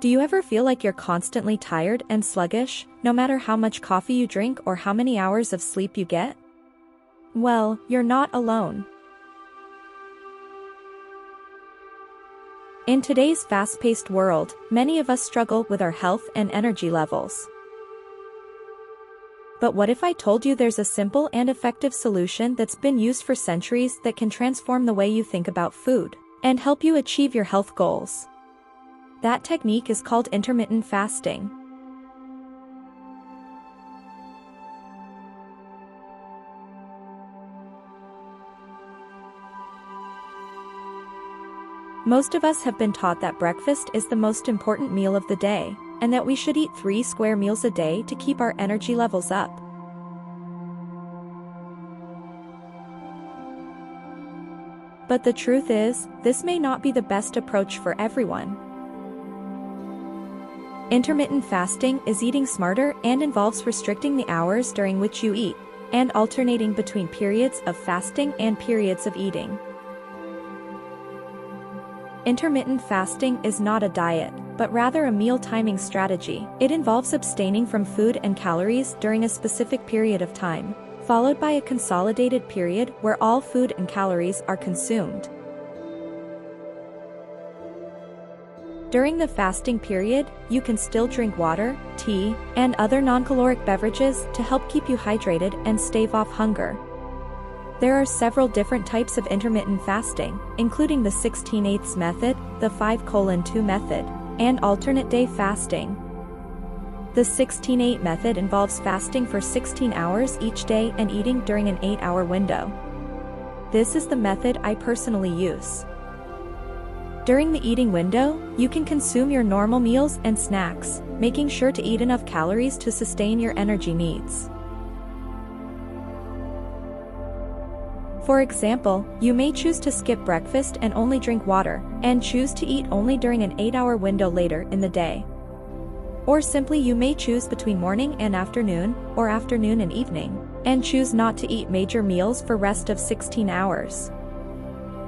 Do you ever feel like you're constantly tired and sluggish, no matter how much coffee you drink or how many hours of sleep you get? Well, you're not alone. In today's fast-paced world, many of us struggle with our health and energy levels. But what if I told you there's a simple and effective solution that's been used for centuries that can transform the way you think about food and help you achieve your health goals? That technique is called intermittent fasting. Most of us have been taught that breakfast is the most important meal of the day, and that we should eat 3 square meals a day to keep our energy levels up. But the truth is, this may not be the best approach for everyone. Intermittent fasting is eating smarter and involves restricting the hours during which you eat, and alternating between periods of fasting and periods of eating. Intermittent fasting is not a diet, but rather a meal timing strategy. It involves abstaining from food and calories during a specific period of time, followed by a consolidated period where all food and calories are consumed. During the fasting period, you can still drink water, tea, and other non-caloric beverages to help keep you hydrated and stave off hunger. There are several different types of intermittent fasting, including the 16/8 method, the 5:2 method, and alternate day fasting. The 16/8 method involves fasting for 16 hours each day and eating during an 8-hour window. This is the method I personally use. During the eating window, you can consume your normal meals and snacks, making sure to eat enough calories to sustain your energy needs. For example, you may choose to skip breakfast and only drink water, and choose to eat only during an 8-hour window later in the day. Or simply you may choose between morning and afternoon, or afternoon and evening, and choose not to eat major meals for rest of 16 hours.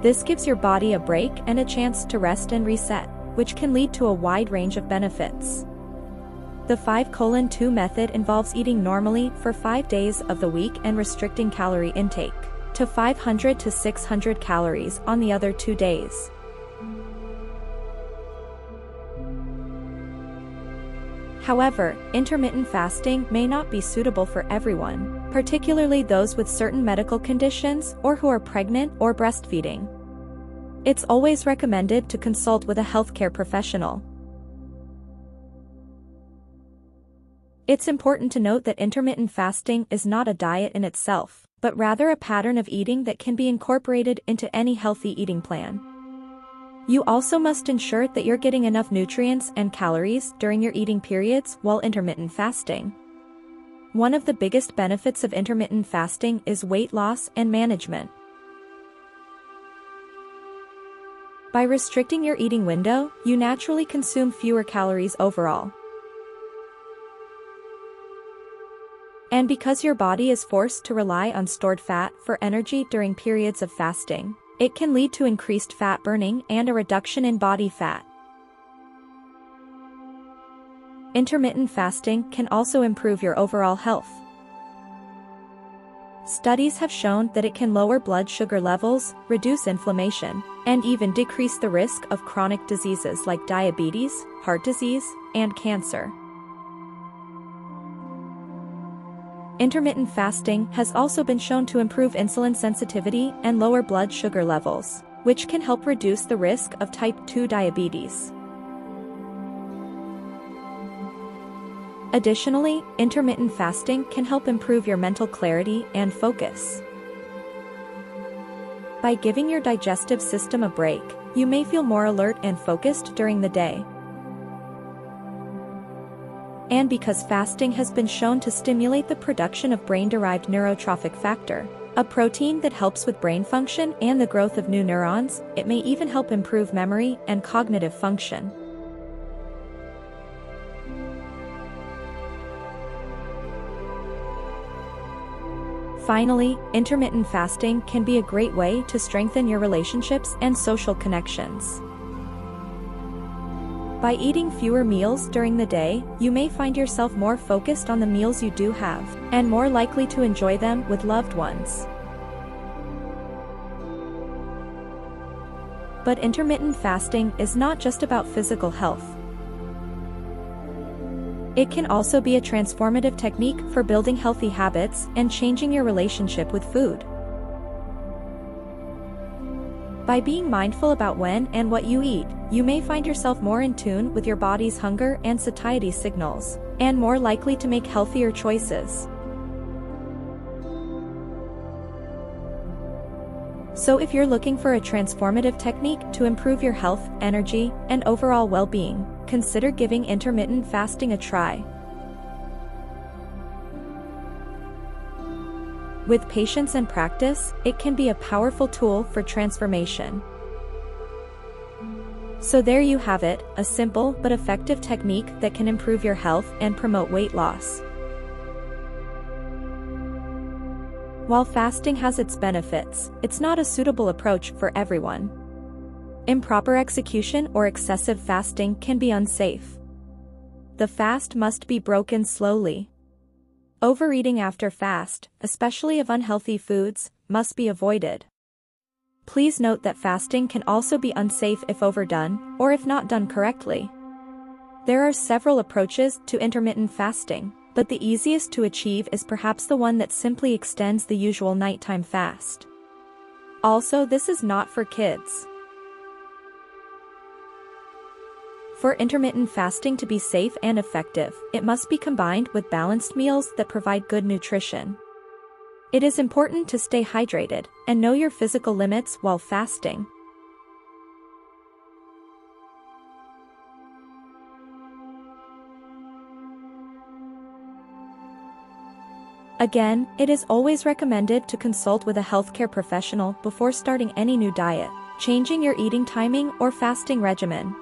This gives your body a break and a chance to rest and reset, which can lead to a wide range of benefits. The 5:2 method involves eating normally for 5 days of the week and restricting calorie intake to 500 to 600 calories on the other 2 days. However, intermittent fasting may not be suitable for everyone, particularly those with certain medical conditions or who are pregnant or breastfeeding. It's always recommended to consult with a healthcare professional. It's important to note that intermittent fasting is not a diet in itself, but rather a pattern of eating that can be incorporated into any healthy eating plan. You also must ensure that you're getting enough nutrients and calories during your eating periods while intermittent fasting. One of the biggest benefits of intermittent fasting is weight loss and management. By restricting your eating window, you naturally consume fewer calories overall. And because your body is forced to rely on stored fat for energy during periods of fasting, it can lead to increased fat burning and a reduction in body fat. Intermittent fasting can also improve your overall health. Studies have shown that it can lower blood sugar levels, reduce inflammation, and even decrease the risk of chronic diseases like diabetes, heart disease, and cancer. Intermittent fasting has also been shown to improve insulin sensitivity and lower blood sugar levels, which can help reduce the risk of type 2 diabetes. Additionally, intermittent fasting can help improve your mental clarity and focus. By giving your digestive system a break, you may feel more alert and focused during the day. And because fasting has been shown to stimulate the production of brain-derived neurotrophic factor, a protein that helps with brain function and the growth of new neurons, it may even help improve memory and cognitive function. Finally, intermittent fasting can be a great way to strengthen your relationships and social connections. By eating fewer meals during the day, you may find yourself more focused on the meals you do have, and more likely to enjoy them with loved ones. But intermittent fasting is not just about physical health. It can also be a transformative technique for building healthy habits and changing your relationship with food. By being mindful about when and what you eat, you may find yourself more in tune with your body's hunger and satiety signals, and more likely to make healthier choices. So if you're looking for a transformative technique to improve your health, energy, and overall well-being, consider giving intermittent fasting a try. With patience and practice, it can be a powerful tool for transformation. So there you have it, a simple but effective technique that can improve your health and promote weight loss. While fasting has its benefits, it's not a suitable approach for everyone. Improper execution or excessive fasting can be unsafe. The fast must be broken slowly. Overeating after fast, especially of unhealthy foods, must be avoided. Please note that fasting can also be unsafe if overdone, or if not done correctly. There are several approaches to intermittent fasting, but the easiest to achieve is perhaps the one that simply extends the usual nighttime fast. Also, this is not for kids. For intermittent fasting to be safe and effective, it must be combined with balanced meals that provide good nutrition. It is important to stay hydrated and know your physical limits while fasting. Again, it is always recommended to consult with a healthcare professional before starting any new diet, changing your eating timing or fasting regimen.